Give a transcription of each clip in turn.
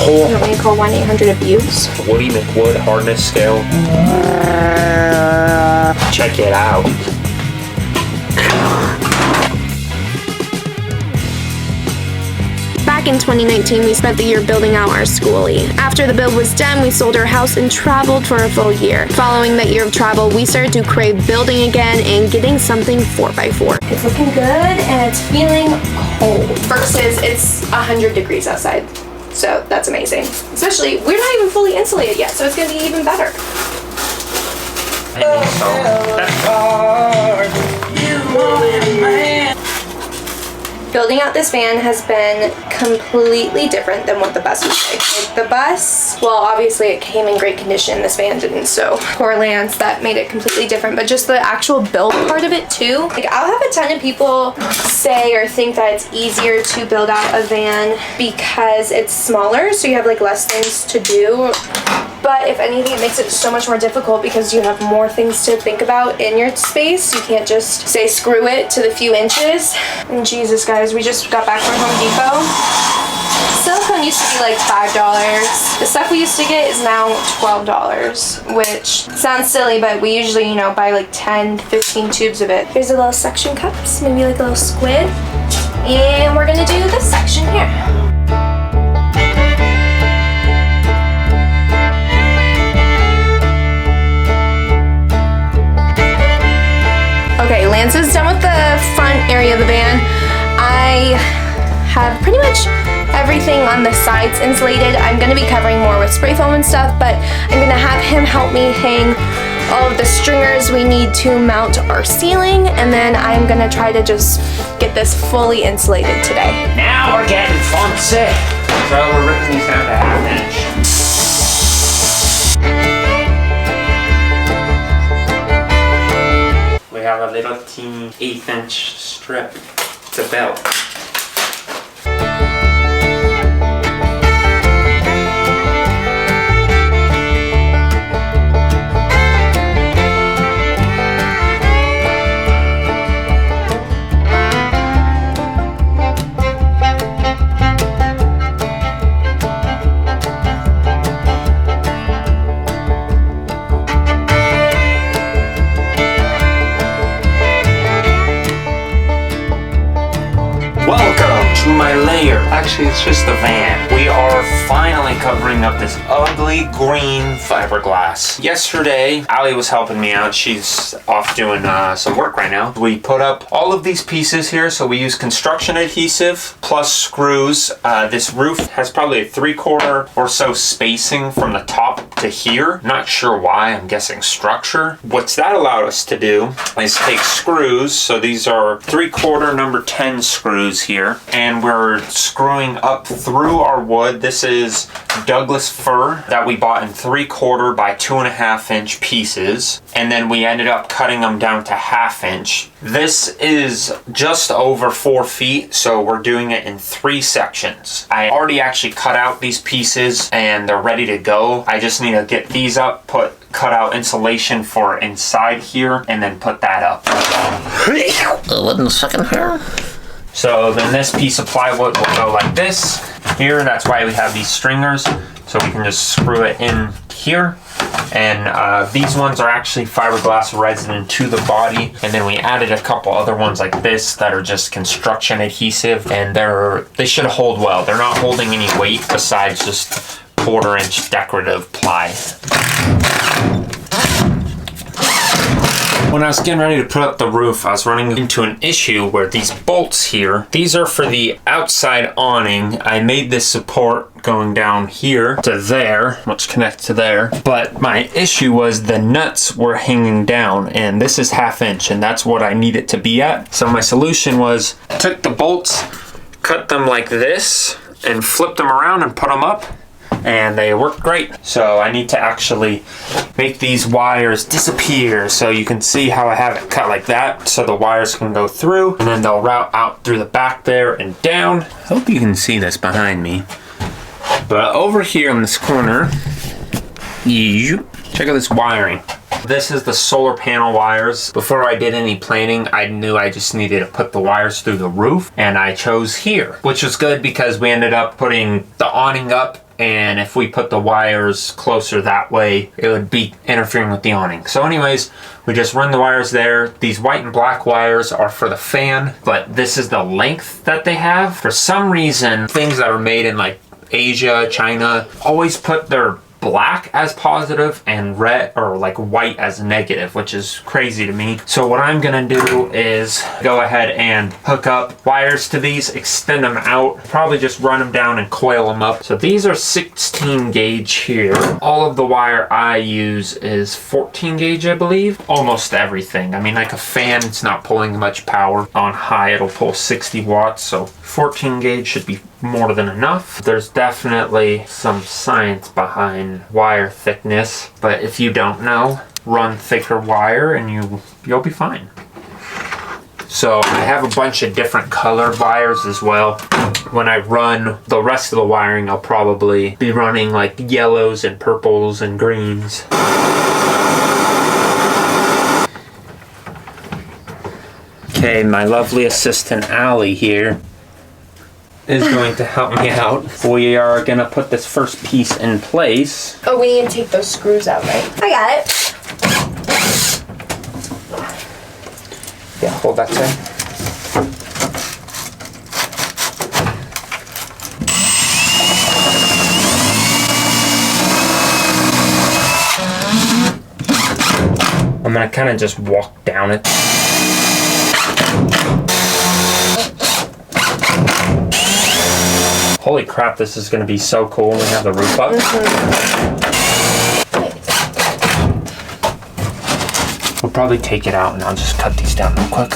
You want me to call 1-800-ABUSE? Woody McWood hardness scale. Check it out. Back in 2019, we spent the year building out our schoolie. After the build was done, we sold our house and traveled for a full year. Following that year of travel, we started to crave building again and getting something 4x4. It's looking good and it's feeling cold versus it's 100 degrees outside. So that's amazing. Especially, we're not even fully insulated yet, so it's gonna be even better. Building out this van has been completely different than what the bus was like. The bus, well, obviously it came in great condition. This van didn't, so poor Lance, that made it completely different. But just the actual build part of it too. Like, I'll have a ton of people say or think that it's easier to build out a van because it's smaller, so you have like less things to do. But if anything, it makes it so much more difficult because you have more things to think about in your space. You can't just say screw it to the few inches. And Jesus, guys, we just got back from Home Depot. Silicone used to be like $5. The stuff we used to get is now $12, which sounds silly, but we usually, you know, buy like 10, 15 tubes of it. Here's a little suction cups, maybe like a little squid. And we're gonna do this section here. Okay, Lance is done with the front area of the van. I have pretty much everything on the sides insulated. I'm gonna be covering more with spray foam and stuff, but I'm gonna have him help me hang all of the stringers we need to mount our ceiling, and then I'm gonna try to just get this fully insulated today. Now we're getting fancy. So we're ripping these down to 1/2 inch. We have a little teeny 1/8 inch strip to belt. Actually, it's just the van. We are finally covering up this ugly green fiberglass. Yesterday, Allie was helping me out. She's off doing some work right now. We put up all of these pieces here. So we use construction adhesive plus screws. This roof has probably a 3/4 or so spacing from the top to here. Not sure why, I'm guessing structure. What's that allowed us to do is take screws. So these are 3/4 number 10 screws here. And we're screwing up through our wood. This is Douglas fir that we bought in 3/4 by 2.5 inch pieces. And then we ended up cutting them down to 1/2 inch. This is just over 4 feet, so we're doing it in 3 sections. I already actually cut out these pieces and they're ready to go. I just need to get these up, cut out insulation for inside here, and then put that up. One second here. So then this piece of plywood will go like this here. That's why we have these stringers, so we can just screw it in here. And these ones are actually fiberglass resin to the body. And then we added a couple other ones like this that are just construction adhesive, and they should hold well. They're not holding any weight besides just 1/4 inch decorative ply. When I was getting ready to put up the roof, I was running into an issue where these bolts here, these are for the outside awning. I made this support going down here to there, which connects to there. But my issue was the nuts were hanging down, and this is 1/2 inch, and that's what I need it to be at. So my solution was, I took the bolts, cut them like this, and flipped them around and put them up. And they work great. So I need to actually make these wires disappear, so you can see how I have it cut like that, so the wires can go through and then they'll route out through the back there and down. Hope you can see this behind me. But over here in this corner, check out this wiring. This is the solar panel wires. Before I did any planning, I knew I just needed to put the wires through the roof, and I chose here, which was good because we ended up putting the awning up and if we put the wires closer that way, it would be interfering with the awning. So anyways, we just run the wires there. These white and black wires are for the fan, but this is the length that they have. For some reason, things that are made in like Asia, China, always put their black as positive and red or like white as negative, which is crazy to me. So what I'm gonna do is go ahead and hook up wires to these, extend them out, probably just run them down and coil them up. So these are 16 gauge here. All of the wire I use is 14 gauge, I believe. Almost everything. I mean, like a fan, it's not pulling much power. On high, it'll pull 60 watts, so 14 gauge should be more than enough. There's definitely some science behind wire thickness, but if you don't know, run thicker wire and you'll be fine. So I have a bunch of different colored wires as well. When I run the rest of the wiring, I'll probably be running like yellows and purples and greens. Okay, my lovely assistant Allie here is going to help me out. We are gonna put this first piece in place. Oh, we need to take those screws out, right? I got it. Yeah, hold that side. I'm gonna kind of just walk down it. Holy crap, this is gonna be so cool when we have the roof up. We'll probably take it out and I'll just cut these down real quick.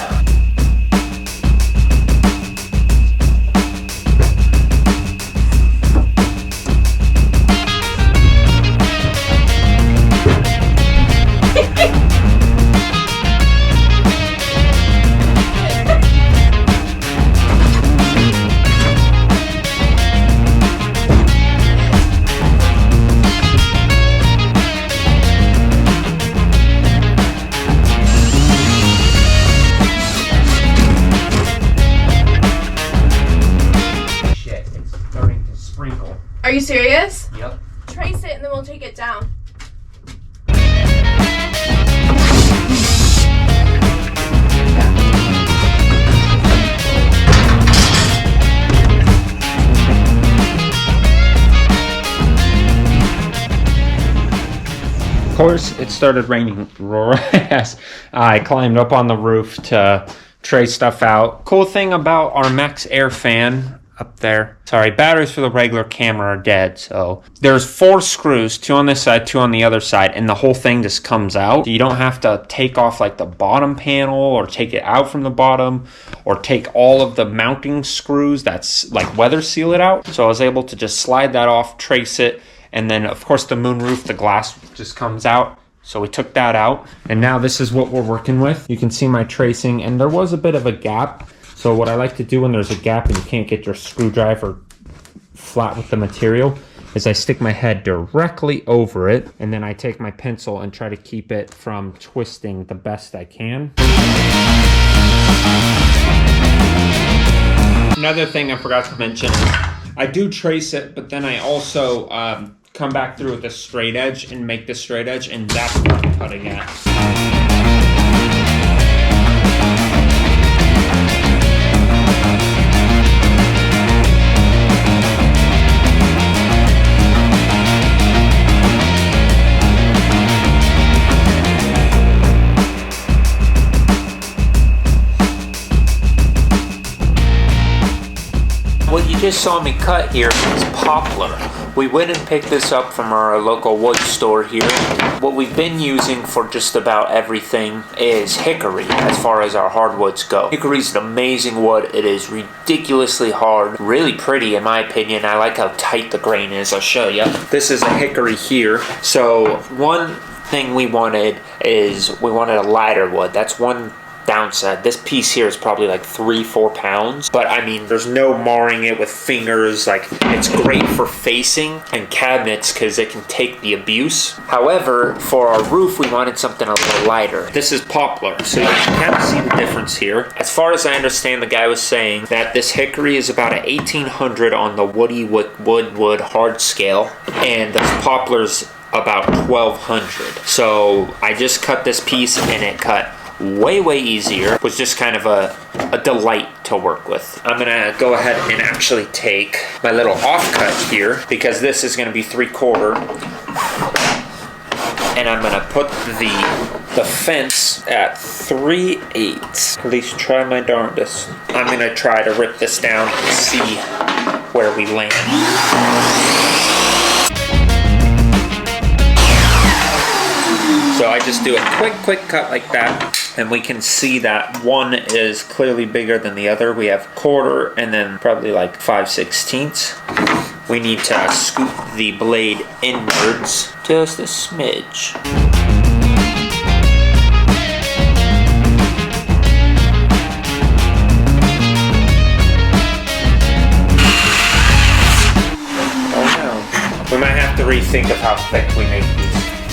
Are you serious? Yep. Trace it and then we'll take it down. Of course, it started raining right as I climbed up on the roof to trace stuff out. Cool thing about our Max Air fan up there. Sorry, batteries for the regular camera are dead, so there's 4 screws, 2 on this side, 2 on the other side, and the whole thing just comes out. You don't have to take off like the bottom panel or take it out from the bottom or take all of the mounting screws that's like weather seal it out. So I was able to just slide that off, trace it, and then of course the moonroof, the glass just comes out. So we took that out, and now this is what we're working with. You can see my tracing, and there was a bit of a gap. So what I like to do when there's a gap and you can't get your screwdriver flat with the material is I stick my head directly over it, and then I take my pencil and try to keep it from twisting the best I can. Another thing I forgot to mention is I do trace it, but then I also come back through with a straight edge and make the straight edge, and that's what I'm cutting at. What you just saw me cut here is poplar. We went and picked this up from our local wood store here. What we've been using for just about everything is hickory as far as our hardwoods go. Hickory's an amazing wood. It is ridiculously hard, really pretty in my opinion. I like how tight the grain is. I'll show you. This is a hickory here. So one thing we wanted is we wanted a lighter wood. That's one downside. This piece here is probably like 3-4 pounds, but I mean, there's no marring it with fingers. Like, it's great for facing and cabinets because it can take the abuse. However, for our roof, we wanted something a little lighter. This is poplar, so you can kind of see the difference here. As far as I understand, the guy was saying that this hickory is about an 1800 on the wood hard scale, and this poplar's about 1200. So I just cut this piece and it cut way easier. It was just kind of a delight to work with. I'm gonna go ahead and actually take my little offcut here because this is gonna be 3/4, and I'm gonna put the fence at 3/8. At least try my darndest. I'm gonna try to rip this down and see where we land. So I just do a quick cut like that, and we can see that one is clearly bigger than the other. We have 1/4 and then probably like 5/16. We need to scoop the blade inwards just a smidge. Oh no. We might have to rethink of how thick we make these.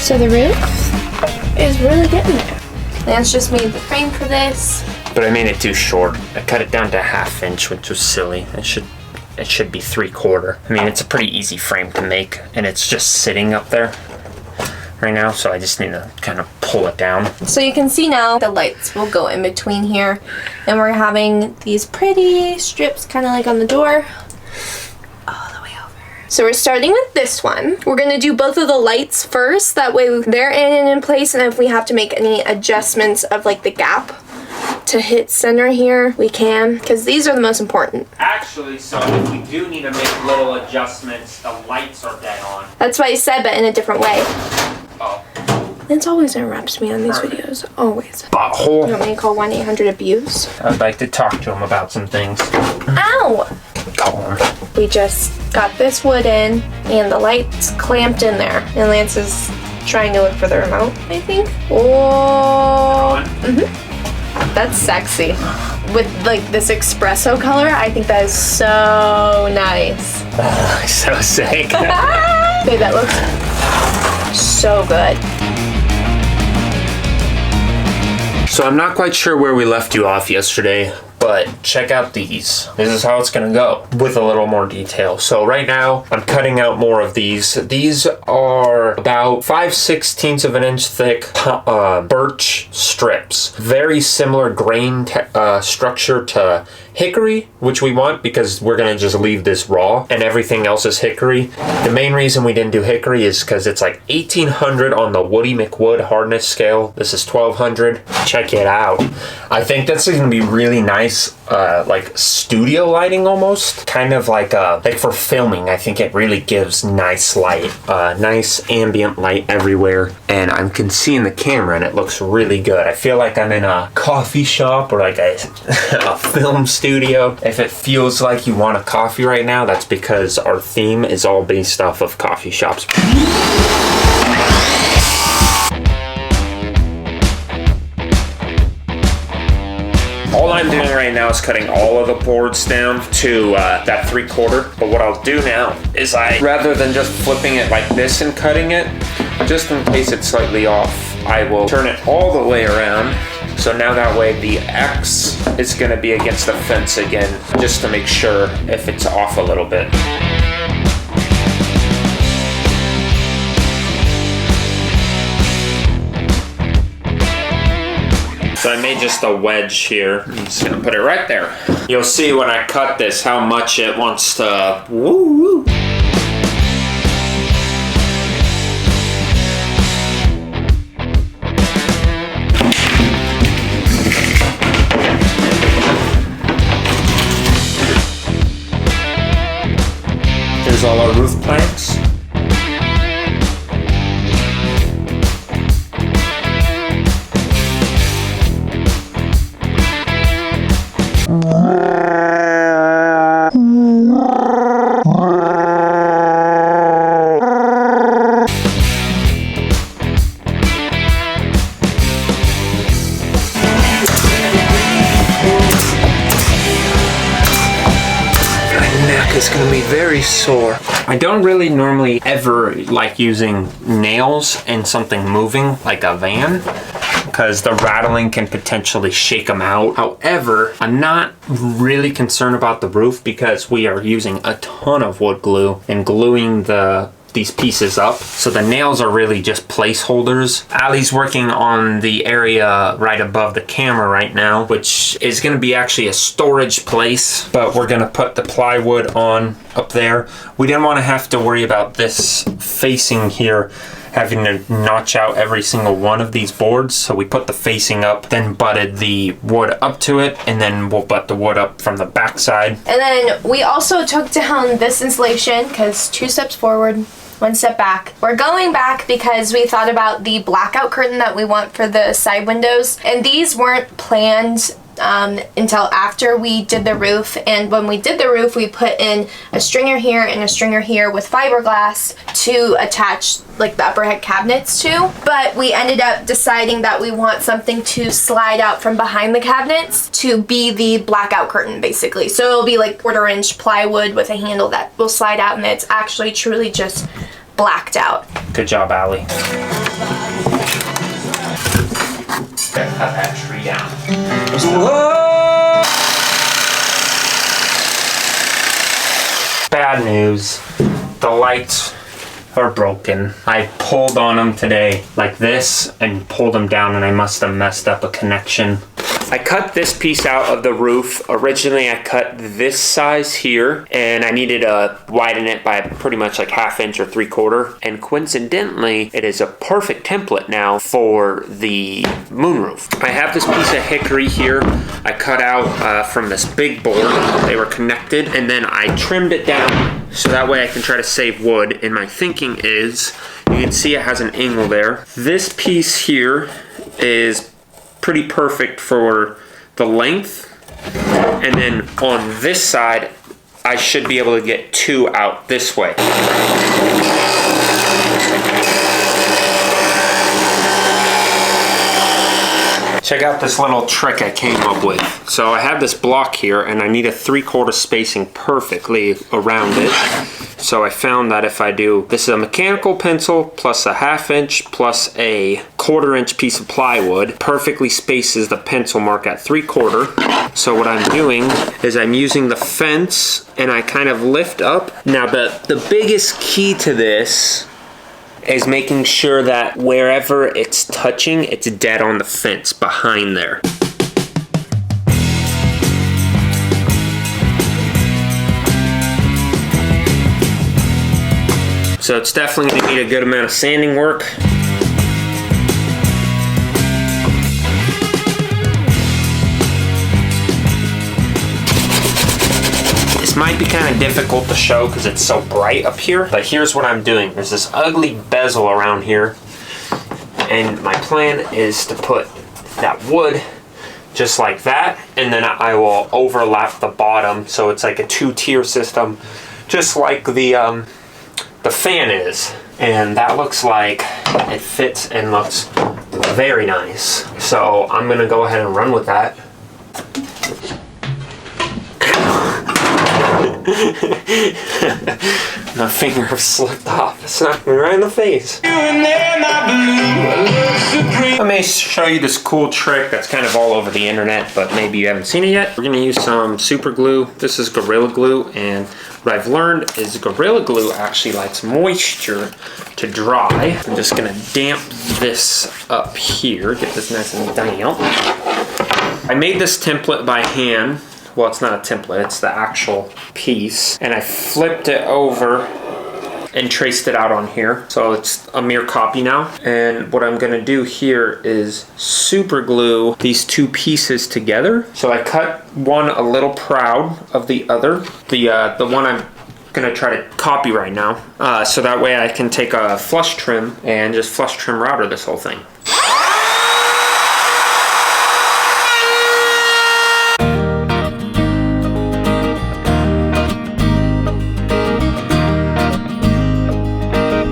So the roof is really getting there. Lance just made the frame for this. But I made it too short. I cut it down to 1/2 inch, which was silly. It should be 3/4. I mean, it's a pretty easy frame to make, and it's just sitting up there right now, so I just need to kind of pull it down. So you can see now the lights will go in between here, and we're having these pretty strips kind of like on the door. So we're starting with this one. We're gonna do both of the lights first. That way they're in and in place, and if we have to make any adjustments of like the gap to hit center here, we can, because these are the most important. Actually, so if we do need to make little adjustments, the lights are dead on. That's why I said, but in a different way. Oh. Lance always interrupts me on these videos, always. Butthole. You want me to call 1-800-ABUSE? I'd like to talk to him about some things. Ow! Call him. We just got this wood in, and the light's clamped in there. And Lance is trying to look for the remote, I think. Oh, that's sexy. With like this espresso color, I think that is so nice. So sick. Babe, that looks so good. So I'm not quite sure where we left you off yesterday, but check out these. This is how it's gonna go with a little more detail. So right now I'm cutting out more of these. These are about 5/16 of an inch thick birch strips. Very similar grain structure to hickory, which we want because we're gonna just leave this raw and everything else is hickory. The main reason we didn't do hickory is because it's like 1800 on the Woody McWood hardness scale. This is 1200. Check it out. I think that's gonna be really nice, like studio lighting almost. Kind of like for filming. I think it really gives nice light, nice ambient light everywhere. And I can see in the camera and it looks really good. I feel like I'm in a coffee shop or like a film studio. If it feels like you want a coffee right now, that's because our theme is all based off of coffee shops. All I'm doing right now is cutting all of the boards down to that 3/4. But what I'll do now is rather than just flipping it like this and cutting it, just in case it's slightly off, I will turn it all the way around. So now that way the X is gonna be against the fence again, just to make sure if it's off a little bit. So I made just a wedge here. I'm just gonna put it right there. You'll see when I cut this how much it wants to woo. Here's all our roof planks. sore. I don't really normally ever like using nails in something moving like a van, because the rattling can potentially shake them out. However, I'm not really concerned about the roof because we are using a ton of wood glue and gluing these pieces up. So the nails are really just placeholders. Allie's working on the area right above the camera right now, which is gonna be actually a storage place, but we're gonna put the plywood on up there. We didn't wanna have to worry about this facing here having to notch out every single one of these boards. So we put the facing up, then butted the wood up to it, and then we'll butt the wood up from the back side. And then we also took down this insulation because 2 steps forward, 1 step back. We're going back because we thought about the blackout curtain that we want for the side windows, and these weren't planned until after we did the roof. And when we did the roof, we put in a stringer here and a stringer here with fiberglass to attach like the upper head cabinets to. But we ended up deciding that we want something to slide out from behind the cabinets to be the blackout curtain, basically. So it'll be like 1/4 inch plywood with a handle that will slide out, and it's actually truly just blacked out. Good job, Allie. Gotta cut that tree down. Whoa! Bad news. The lights are broken. I pulled on them today like this and pulled them down, and I must have messed up a connection. I cut this piece out of the roof. Originally I cut this size here, and I needed to widen it by pretty much like 1/2 inch or 3/4. And coincidentally, it is a perfect template now for the moonroof. I have this piece of hickory here I cut out from this big board. They were connected, and then I trimmed it down so that way I can try to save wood. And my thinking is, you can see it has an angle there. This piece here is pretty perfect for the length, and then on this side I should be able to get 2 out this way. Check out this little trick I came up with. So I have this block here, and I need a 3/4 spacing perfectly around it. So I found that if I do, this is a mechanical pencil plus a 1/2 inch plus a 1/4 inch piece of plywood, perfectly spaces the pencil mark at 3/4. So what I'm doing is I'm using the fence and I kind of lift up. Now the biggest key to this is making sure that wherever it's touching, it's dead on the fence behind there. So it's definitely gonna need a good amount of sanding work. This might be kind of difficult to show because it's so bright up here, but here's what I'm doing. There's this ugly bezel around here, and my plan is to put that wood just like that, and then I will overlap the bottom so it's like a 2-tier system, just like the fan is. And that looks like it fits and looks very nice. So I'm gonna go ahead and run with that. My finger slipped off. It smacked me right in the face. Let me show you this cool trick that's kind of all over the internet, but maybe you haven't seen it yet. We're gonna use some super glue. This is Gorilla Glue, and what I've learned is Gorilla Glue actually likes moisture to dry. I'm just gonna damp this up here, get this nice and damp. I made this template by hand. Well, it's not a template, it's the actual piece. And I flipped it over and traced it out on here. So it's a mere copy now. And what I'm gonna do here is super glue these 2 pieces together. So I cut one a little proud of the other. The one I'm gonna try to copy right now. So that way I can take a flush trim and just flush trim router this whole thing.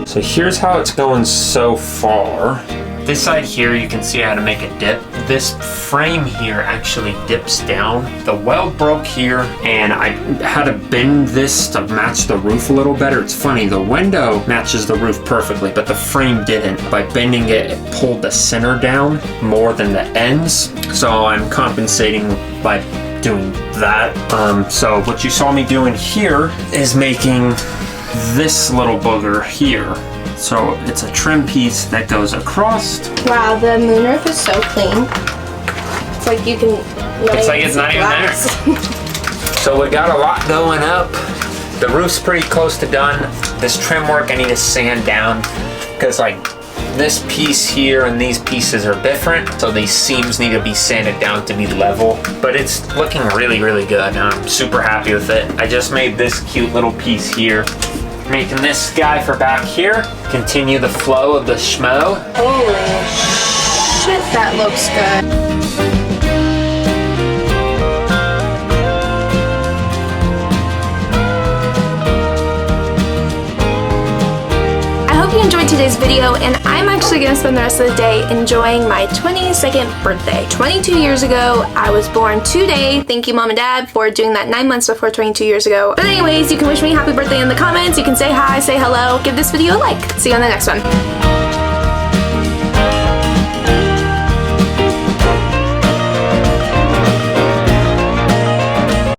So here's how it's going so far. This side here, you can see how to make a dip. This frame here actually dips down. The weld broke here, and I had to bend this to match the roof a little better. It's funny, the window matches the roof perfectly, but the frame didn't. By bending it, it pulled the center down more than the ends. So I'm compensating by doing that. So what you saw me doing here is making this little booger here. So it's a trim piece that goes across. Wow, the moonroof is so clean. It's like you can. It's like it's not even there. So we got a lot going up. The roof's pretty close to done. This trim work I need to sand down because like this piece here and these pieces are different. So these seams need to be sanded down to be level. But it's looking really, really good. I'm super happy with it. I just made this cute little piece here. Making this guy for back here. Continue the flow of the schmo. Holy shit, that looks good. I hope you enjoyed today's video, and I'm actually going to spend the rest of the day enjoying my 22nd birthday. 22 years ago, I was born today. Thank you, Mom and Dad, for doing that 9 months before 22 years ago. But anyways, you can wish me happy birthday in the comments. You can say hi, say hello, give this video a like. See you on the next one.